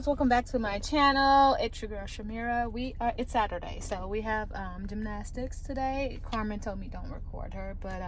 guys, welcome back to my channel. It's your girl Shamira. It's Saturday, so we have gymnastics today. Carmen told me don't record her, but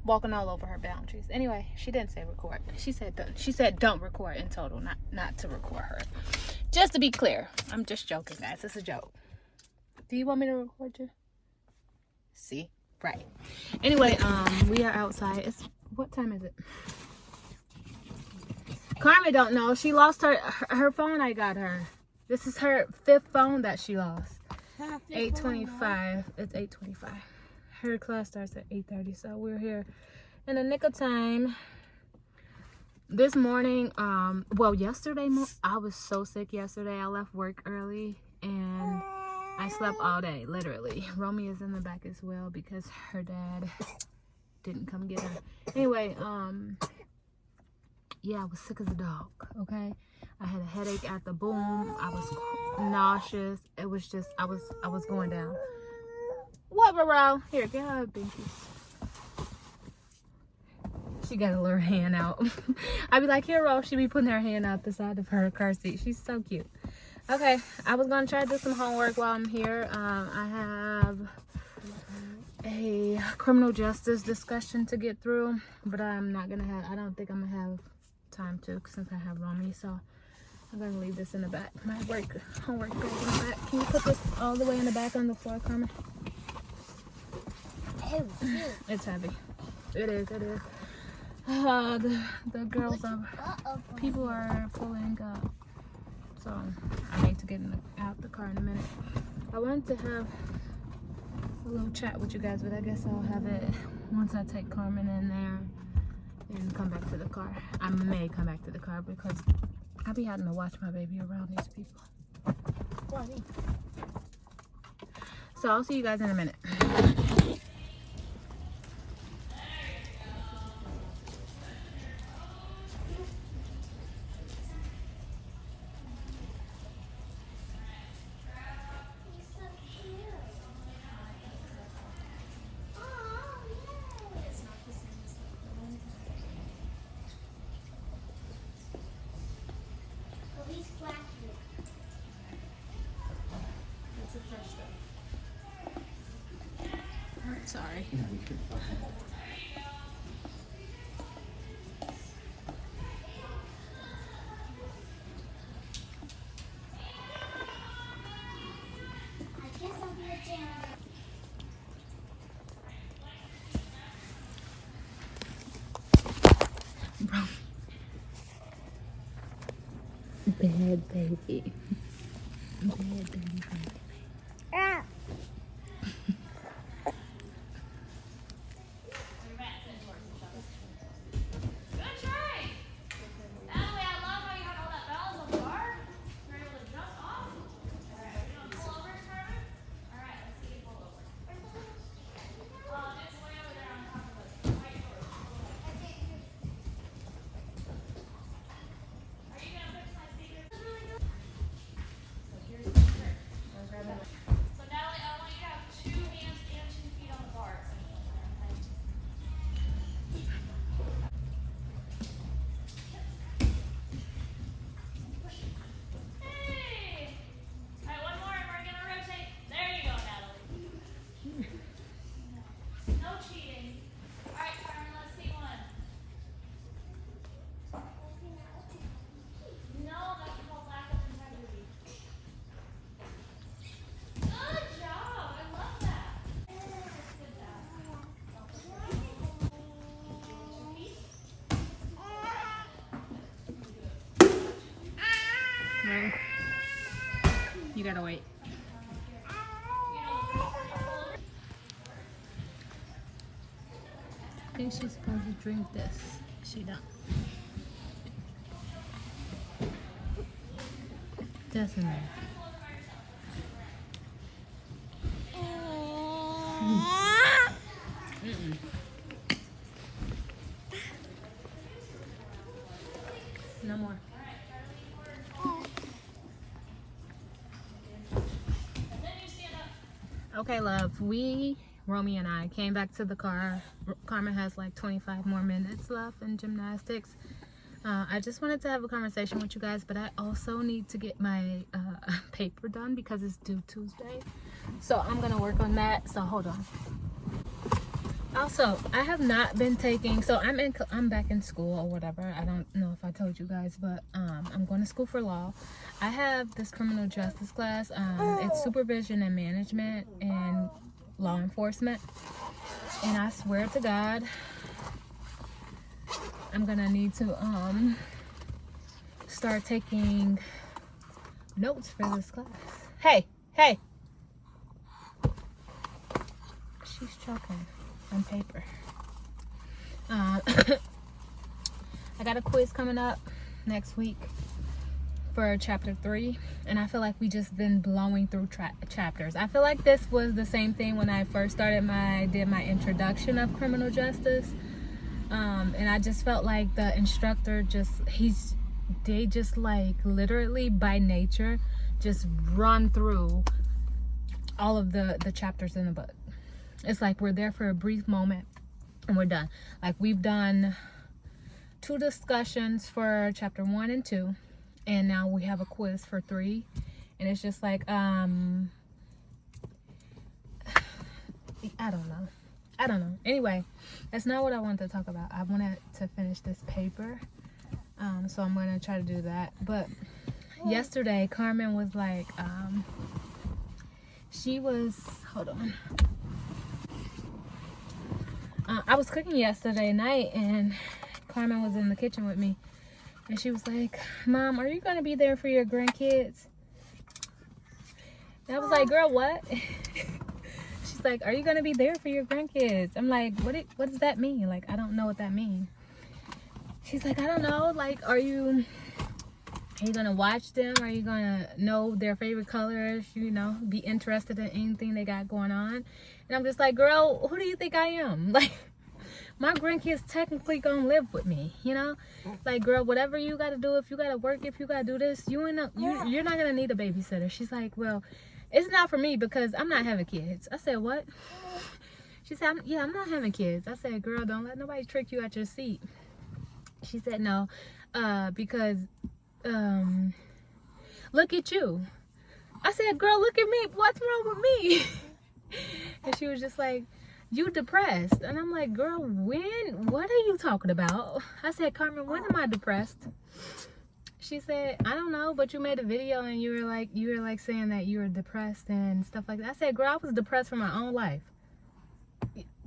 walking all over her boundaries. Anyway, she didn't say record. She said don't record in total, not to record her. Just to be clear, I'm just joking, guys. It's a joke. Do you want me to record you? See? Right. Anyway, we are outside. What time is it? Karmen don't know. She lost her phone. I got her. This is her 5th phone that she lost. 8:25. It's 8:25. Her class starts at 8:30, so we're here in the nick of time. This morning, well, yesterday, I was so sick yesterday. I left work early and I slept all day, literally. Romy is in the back as well because her dad didn't come get her. Anyway, yeah, I was sick as a dog, okay? I had a headache at the boom. I was nauseous. It was just, I was going down. What, bro? Here, get her binkies. She got a little hand out. I'd be like, here, Ro. She'd be putting her hand out the side of her car seat. She's so cute. Okay, I was going to try to do some homework while I'm here. I have a criminal justice discussion to get through, but I don't think I'm going to have time to since I have Romy, so I'm going to leave this in the back. My homework goes in the back. Can you put this all the way in the back on the floor, Carmen? It's heavy. It is. The girls people are pulling up, so I need to get out the car in a minute. I wanted to have a little chat with you guys, but I guess I'll have it once I take Carmen in there and come back to the car. I may come back to the car because I'll be having to watch my baby around these people. So I'll see you guys in a minute. Sorry. Bro. Bad baby. Bad baby. You gotta wait. I think she's supposed to drink this. She don't. Doesn't matter. No more. Okay, love. Romy and I came back to the car. Carmen has like 25 more minutes left in gymnastics. I just wanted to have a conversation with you guys, but I also need to get my paper done because it's due Tuesday. So I'm gonna work on that. So hold on. Also, I have not been taking, so I'm back in school or whatever. I don't know if I told you guys, but I'm going to school for law. I have this criminal justice class. It's supervision and management and law enforcement. And I swear to God, I'm gonna need to start taking notes for this class. Hey, she's choking on paper. I got a quiz coming up next week for chapter 3, and I feel like we just been blowing through chapters. I feel like this was the same thing when I first did my introduction of criminal justice. And I just felt like the instructor they just like literally by nature just run through all of the chapters in the book. It's like we're there for a brief moment and we're done. Like we've done 2 discussions for chapter 1 and 2, and now we have a quiz for 3, and it's just like I don't know. Anyway, that's not what I wanted to talk about. I wanted to finish this paper. So I'm going to try to do that. But yesterday, Carmen was like, hold on. I was cooking yesterday night, and Carmen was in the kitchen with me. And she was like, Mom, are you going to be there for your grandkids? And I was like, girl, what? She's like, are you gonna be there for your grandkids? I'm like, what does that mean? Like, I don't know what that means. She's like, I don't know. Like, are you gonna watch them? Are you gonna know their favorite colors? You know, be interested in anything they got going on? And I'm just like, girl, who do you think I am? Like, my grandkids technically gonna live with me, you know? Like, girl, whatever you gotta do, if you gotta work, if you gotta do this, you're not gonna need a babysitter. She's like, well, it's not for me because I'm not having kids. I said, what? She said, I'm not having kids. I said, girl, don't let nobody trick you out your seat. She said, no, because, look at you. I said, girl, look at me. What's wrong with me? And she was just like, you depressed. And I'm like, girl, what are you talking about? I said, Carmen, when am I depressed? She said, I don't know, but you made a video and you were like saying that you were depressed and stuff like that. I said, girl, I was depressed for my own life.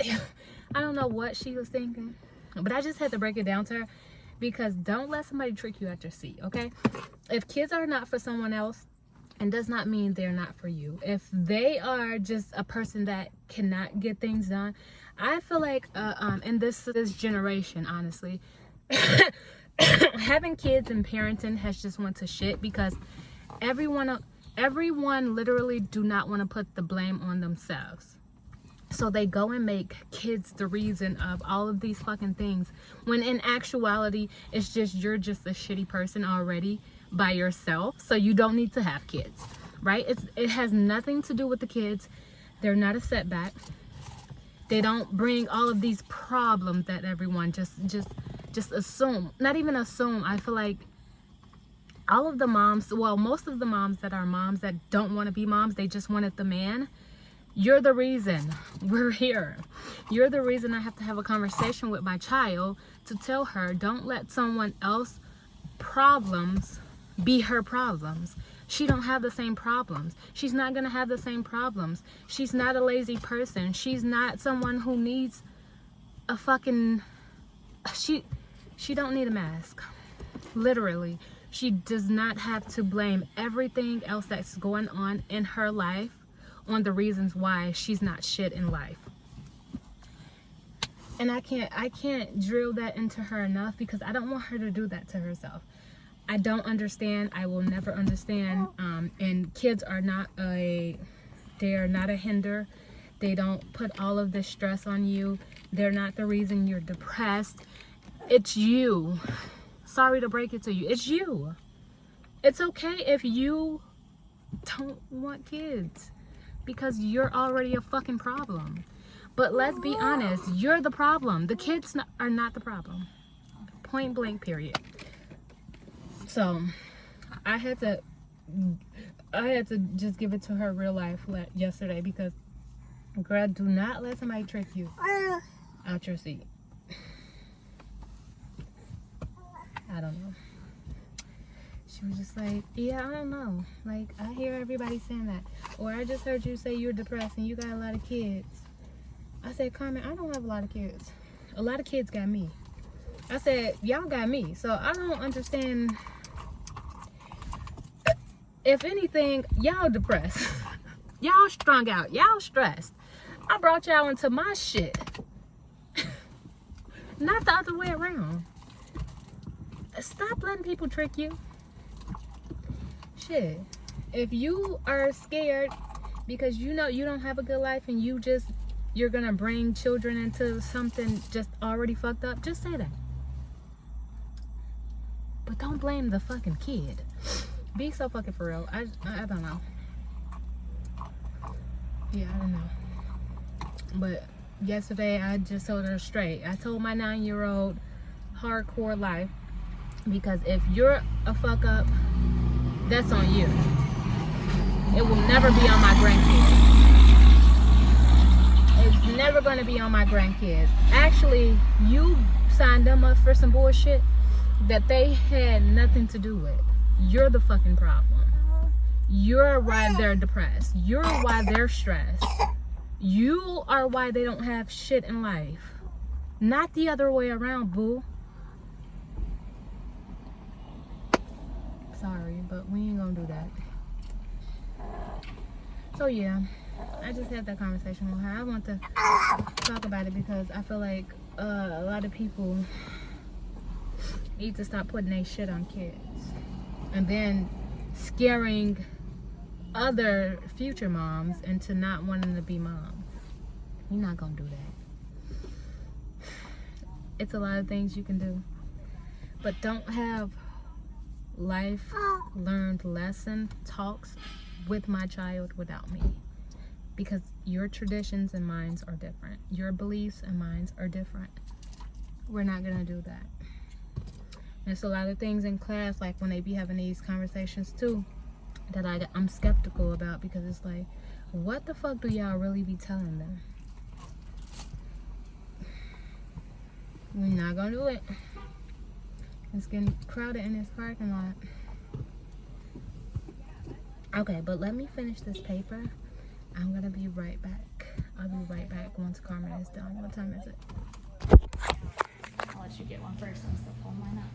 I don't know what she was thinking, but I just had to break it down to her, because don't let somebody trick you out your seat, okay? If kids are not for someone else, it does not mean they're not for you. If they are just a person that cannot get things done, I feel like in this generation, honestly, having kids and parenting has just went to shit, because everyone literally do not want to put the blame on themselves. So they go and make kids the reason of all of these fucking things, when in actuality, it's just you're just a shitty person already by yourself, so you don't need to have kids, right? It has nothing to do with the kids. They're not a setback. They don't bring all of these problems that everyone just assume. Not even assume. I feel like all of the moms, well, most of the moms that are moms that don't want to be moms, they just wanted the man. You're the reason we're here. You're the reason I have to have a conversation with my child to tell her, don't let someone else's problems be her problems. She don't have the same problems. She's not gonna have the same problems. She's not a lazy person. She's not someone who needs a fucking, she don't need a mask. Literally. She does not have to blame everything else that's going on in her life on the reasons why she's not shit in life. And I can't drill that into her enough, because I don't want her to do that to herself. I don't understand. I will never understand. And kids are not they are not a hinder. They don't put all of this stress on you. They're not the reason you're depressed. It's you. Sorry to break it to you. It's you. It's okay if you don't want kids, because you're already a fucking problem. But let's be honest, you're the problem. The kids are not the problem. Point blank, period. So I had to just give it to her real life yesterday because, girl, do not let somebody trick you out your seat. I don't know. She was just like, yeah, I don't know. Like, I hear everybody saying that. Or I just heard you say you're depressed and you got a lot of kids. I said, Carmen, I don't have a lot of kids. A lot of kids got me. I said, y'all got me. So I don't understand. If anything, y'all depressed. Y'all strung out. Y'all stressed. I brought y'all into my shit. Not the other way around. Stop letting people trick you. Shit. If you are scared because you know you don't have a good life and you're gonna bring children into something just already fucked up, just say that. But don't blame the fucking kid. Be so fucking for real. I don't know. Yeah, I don't know. But yesterday I just told her straight. I told my 9-year-old hardcore life, because if you're a fuck up, that's on you. It will never be on my grandkids. It's never going to be on my grandkids. Actually, you signed them up for some bullshit that they had nothing to do with. You're the fucking problem. You're why they're depressed. You're why they're stressed. You are why they don't have shit in life. Not the other way around, boo. Sorry, but we ain't gonna do that. So yeah, I just had that conversation with her. I want to talk about it because I feel like a lot of people need to stop putting their shit on kids and then scaring other future moms into not wanting to be moms. You're not gonna do that. It's a lot of things you can do, but don't have life learned lesson talks with my child without me, because your traditions and mine are different. Your beliefs and mine are different. We're not gonna do that. There's a lot of things in class, like when they be having these conversations too, that I'm skeptical about, because it's like, what the fuck do y'all really be telling them? We're not gonna do it. It's getting crowded in this parking lot. Okay, but let me finish this paper. I'm gonna be right back. I'll be right back once Carmen is done. What time is it? I'll let you get one first. I'm still pulling mine up.